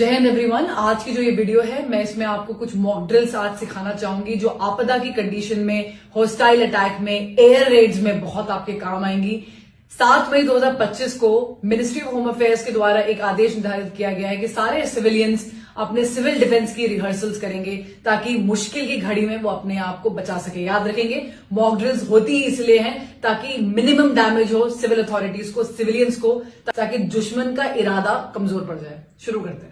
जय हिंद एवरीवन। आज की जो ये वीडियो है मैं इसमें आपको कुछ मॉक ड्रिल्स आज सिखाना चाहूंगी जो आपदा की कंडीशन में, हॉस्टाइल अटैक में, एयर रेड्स में बहुत आपके काम आएंगी। 7 मई 2025 को मिनिस्ट्री ऑफ होम अफेयर्स के द्वारा एक आदेश निर्धारित किया गया है कि सारे सिविलियंस अपने सिविल डिफेंस की रिहर्सल्स करेंगे ताकि मुश्किल की घड़ी में वो अपने आप को बचा सके। याद रखेंगे, मॉक ड्रिल्स होती ही इसलिए हैं ताकि मिनिमम डैमेज हो सिविल अथॉरिटीज को, सिविलियंस को, ताकि दुश्मन का इरादा कमजोर पड़ जाए। शुरू करते हैं।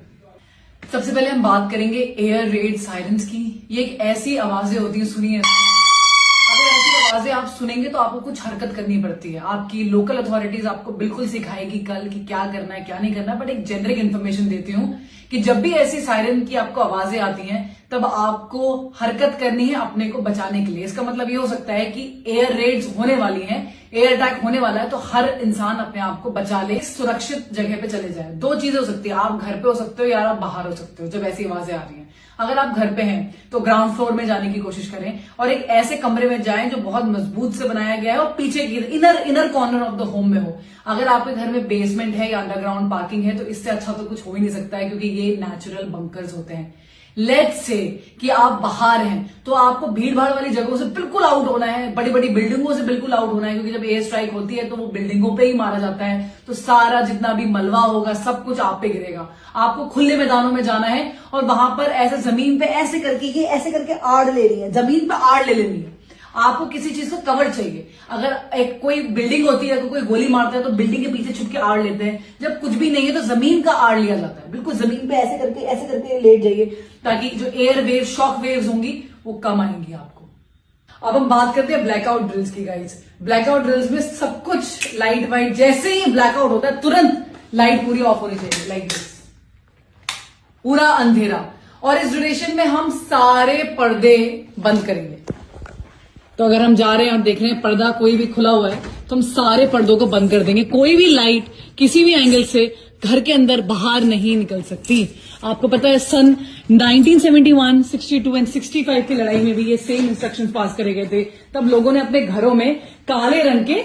सबसे पहले हम बात करेंगे एयर रेड सायरन्स की। ये एक ऐसी आवाजें होती हैं, सुनिए। अगर ऐसी आवाजें आप सुनेंगे तो आपको कुछ हरकत करनी पड़ती है। आपकी लोकल अथॉरिटीज आपको बिल्कुल सिखाएगी कल कि क्या करना है क्या नहीं करना, बट एक जेनरिक इन्फॉर्मेशन देती हूं कि जब भी ऐसी सायरन की आपको आवाजें आती हैं तब आपको हरकत करनी है अपने को बचाने के लिए। इसका मतलब ये हो सकता है कि एयर रेड्स होने वाली हैं, एयर अटैक होने वाला है, तो हर इंसान अपने आप को बचा ले, सुरक्षित जगह पे चले जाए। 2 चीजें हो सकती है, आप घर पे हो सकते हो या आप बाहर हो सकते हो जब ऐसी आवाजें आ रही हैं। अगर आप घर पे हैं तो ग्राउंड फ्लोर में जाने की कोशिश करें और एक ऐसे कमरे में जाएं जो बहुत मजबूत से बनाया गया है और पीछे की inner corner of the home में हो। अगर आपके घर में बेसमेंट है या अंडरग्राउंड पार्किंग है तो इससे अच्छा तो कुछ हो ही नहीं सकता है, क्योंकि ये नेचुरल बंकर्स होते हैं। लेट्स से कि आप बाहर हैं तो आपको भीड़ भाड़ वाली जगहों से बिल्कुल आउट होना है, बड़ी बड़ी बिल्डिंगों से बिल्कुल आउट होना है, क्योंकि जब एयर स्ट्राइक होती है तो वो बिल्डिंगों पे ही मारा जाता है, तो सारा जितना भी मलबा होगा सब कुछ आप पे गिरेगा। आपको खुले मैदानों में जाना है और वहां पर ऐसे जमीन पे ऐसे करके आड़ ले रही है, जमीन पे आड़ ले लेनी है। आपको किसी चीज का कवर चाहिए। अगर एक कोई बिल्डिंग होती है तो कोई गोली मारता है तो बिल्डिंग के पीछे छुप के आड़ लेते हैं। जब कुछ भी नहीं है तो जमीन का आड़ लिया जाता है। बिल्कुल जमीन पे ऐसे करके लेट जाइए ताकि जो एयर वेव, शॉक वेव्स होंगी वो कम आएंगी आपको। अब हम बात करते हैं ब्लैकआउट ड्रिल्स की गाइस। ब्लैकआउट ड्रिल्स में सब कुछ लाइट वाइट, जैसे ही ब्लैकआउट होता है तुरंत लाइट पूरी ऑफ होनी चाहिए, लाइक दिस, पूरा अंधेरा। और इस ड्यूरेशन में हम सारे पर्दे बंद करेंगे। तो अगर हम जा रहे हैं और देख रहे हैं पर्दा कोई भी खुला हुआ है तो हम सारे पर्दों को बंद कर देंगे। कोई भी लाइट किसी भी एंगल से घर के अंदर बाहर नहीं निकल सकती। आपको पता है सन 1971, 62 एंड 65 की लड़ाई में भी ये सेम इंस्ट्रक्शंस पास करे गए थे। तब लोगों ने अपने घरों में काले रंग के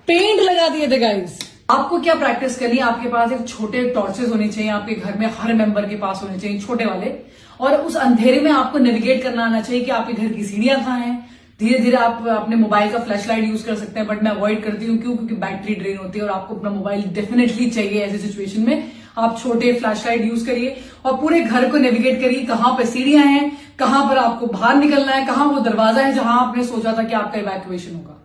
पेंट लगा दिए थे गाइस। आपको क्या प्रैक्टिस करनी है, आपके पास एक छोटे टॉर्चेस होने चाहिए, आपके घर में हर मेंबर के पास होने चाहिए छोटे वाले। और उस अंधेरे में आपको नेविगेट करना आना चाहिए कि आपके घर की सीढ़ियां कहाँ हैं। धीरे धीरे आप अपने मोबाइल का फ्लैश लाइट यूज कर सकते हैं, बट मैं अवॉइड करती हूँ। क्यों? क्योंकि बैटरी ड्रेन होती है और आपको अपना मोबाइल डेफिनेटली चाहिए ऐसी सिचुएशन में। आप छोटे फ्लैश लाइट यूज करिए और पूरे घर को नेविगेट करिए, कहां पर सीढ़ियां हैं, कहां पर आपको बाहर निकलना है, कहां वो दरवाजा है जहां आपने सोचा था कि आपका इवैक्यूएशन होगा।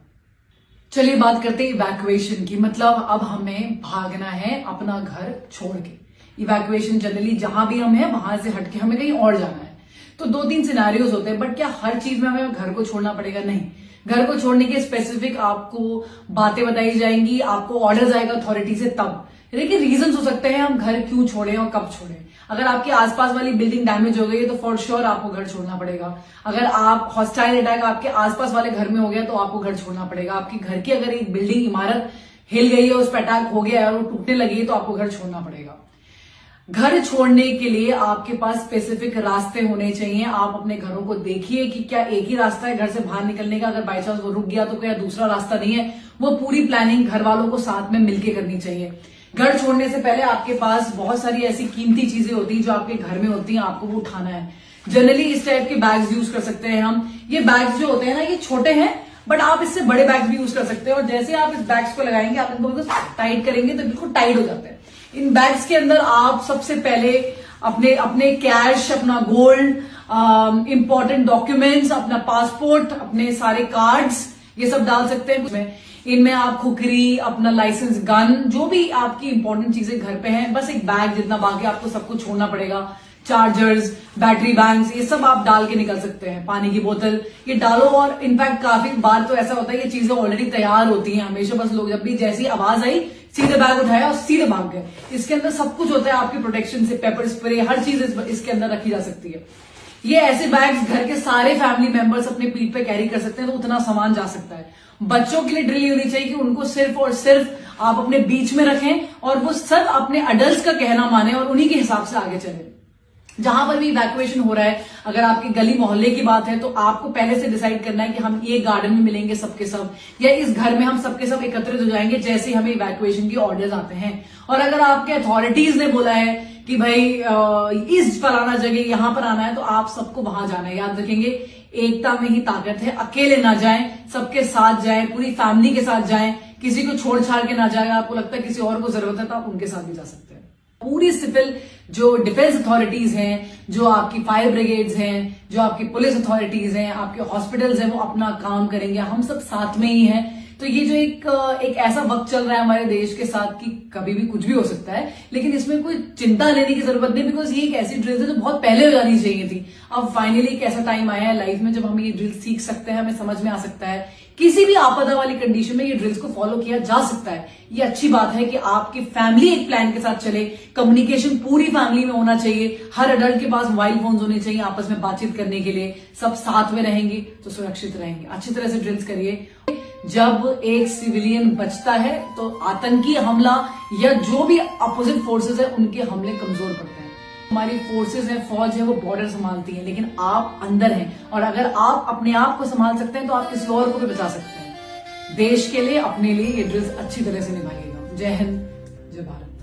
चलिए बात करते हैं इवैक्यूएशन की। मतलब अब हमें भागना है अपना घर छोड़ के। इवैक्यूएशन जनरली जहां भी हम हैं वहां से हटके हमें कहीं और जाना है। तो 2-3 सिनेरियोज होते हैं, बट क्या हर चीज में हमें घर को छोड़ना पड़ेगा? नहीं। घर को छोड़ने के स्पेसिफिक आपको बातें बताई जाएंगी, आपको ऑर्डर आएगा अथॉरिटी से तब। देखिए रीजन हो सकते हैं हम घर क्यों छोड़ें और कब छोड़ें। अगर आपके आसपास वाली बिल्डिंग डैमेज हो गई है तो फॉर श्योर आपको घर छोड़ना पड़ेगा। अगर आप हॉस्टाइल अटैक आपके आसपास वाले घर में हो गया तो आपको घर छोड़ना पड़ेगा। आपकी घर की अगर एक बिल्डिंग, इमारत हिल गई है, उस पर अटैक हो गया है और वो टूटने लगी है तो आपको घर छोड़ना पड़ेगा। घर छोड़ने के लिए आपके पास स्पेसिफिक रास्ते होने चाहिए। आप अपने घरों को देखिए कि क्या एक ही रास्ता है घर से बाहर निकलने का। अगर बाई चांस वो रुक गया तो क्या दूसरा रास्ता नहीं है। वो पूरी प्लानिंग घर वालों को साथ में मिलकर करनी चाहिए। घर छोड़ने से पहले आपके पास बहुत सारी ऐसी कीमती चीजें होती हैं जो आपके घर में होती हैं, आपको वो उठाना है। जनरली इस टाइप के बैग्स यूज कर सकते हैं हम। ये बैग्स जो होते हैं ना, ये छोटे हैं बट आप इससे बड़े बैग्स भी यूज कर सकते हैं। और जैसे आप इस बैग्स को लगाएंगे, आप इनको बिल्कुल टाइट करेंगे तो बिल्कुल टाइट हो जाते हैं। इन बैग्स के अंदर आप सबसे पहले अपने कैश, अपना गोल्ड, इंपॉर्टेंट डॉक्यूमेंट्स, अपना पासपोर्ट, अपने सारे कार्ड्स, ये सब डाल सकते हैं। इनमें आप खुकरी, अपना लाइसेंस, गन, जो भी आपकी इंपॉर्टेंट चीजें घर पे हैं, बस एक बैग जितना, बाकी आपको सब कुछ छोड़ना पड़ेगा। चार्जर्स, बैटरी बैंक्स, ये सब आप डाल के निकल सकते हैं। पानी की बोतल ये डालो। और इनफैक्ट काफी बार तो ऐसा होता है ये चीजें ऑलरेडी तैयार होती हैं हमेशा, बस लोग जब भी जैसी आवाज आई सीधे बैग उठाया और सीधे भाग गए। इसके अंदर सब कुछ होता है आपकी प्रोटेक्शन से, पेपर स्प्रे, हर चीज इसके अंदर रखी जा सकती है। ये ऐसे बैग्स घर के सारे फैमिली मेंबर्स अपने पीठ पे कैरी कर सकते हैं, तो उतना सामान जा सकता है। बच्चों के लिए ड्रिल होनी चाहिए कि उनको सिर्फ और सिर्फ आप अपने बीच में रखें और वो सब अपने अडल्ट्स का कहना माने और उन्हीं के हिसाब से आगे चले। जहां पर भी इवैक्यूएशन हो रहा है, अगर आपकी गली मोहल्ले की बात है तो आपको पहले से डिसाइड करना है कि हम ये गार्डन में मिलेंगे सबके सब, या इस घर में हम सबके सब एकत्रित हो जाएंगे जैसे हमें इवैक्यूएशन की ऑर्डर्स आते हैं। और अगर आपके अथॉरिटीज ने बोला है कि भाई इस फलाना जगह यहां पर आना है तो आप सबको वहां जाना है। याद रखेंगे, एकता में ही ताकत है। अकेले ना जाएं, सबके साथ जाएं, पूरी फैमिली के साथ जाएं, किसी को छोड़ छाड़ के ना जाएं। आपको लगता है किसी और को जरूरत है तो आप उनके साथ भी जा सकते हैं। पूरी सिविल जो डिफेंस अथॉरिटीज हैं, जो आपकी फायर ब्रिगेड्स हैं, जो आपकी पुलिस अथॉरिटीज हैं, आपके हॉस्पिटल्स हैं, वो अपना काम करेंगे। हम सब साथ में ही हैं। तो ये जो एक ऐसा वक्त चल रहा है हमारे देश के साथ कि कभी भी कुछ भी हो सकता है, लेकिन इसमें कोई चिंता लेने की जरूरत नहीं, बिकॉज ये एक ऐसी ड्रिल है जो बहुत पहले हो जानी चाहिए थी। अब फाइनली एक ऐसा टाइम आया है लाइफ में जब हम ये ड्रिल सीख सकते हैं, हमें समझ में आ सकता है। किसी भी आपदा वाली कंडीशन में ये ड्रिल्स को फॉलो किया जा सकता है। ये अच्छी बात है कि आपकी फैमिली एक प्लान के साथ चले। कम्युनिकेशन पूरी फैमिली में होना चाहिए। हर अडल्ट के पास मोबाइल फोन्स होने चाहिए आपस में बातचीत करने के लिए। सब साथ में रहेंगे तो सुरक्षित रहेंगे। अच्छी तरह से ड्रिल्स करिए। जब एक सिविलियन बचता है तो आतंकी हमला या जो भी अपोजिट फोर्सेस है उनके हमले कमजोर पड़ते हैं। हमारी फोर्सेस है, फौज है, वो बॉर्डर संभालती है, लेकिन आप अंदर हैं और अगर आप अपने आप को संभाल सकते हैं तो आप किसी और को भी बचा सकते हैं। देश के लिए, अपने लिए ये ड्रिल्स अच्छी तरह से निभाइएगा। जय हिंद, जय भारत।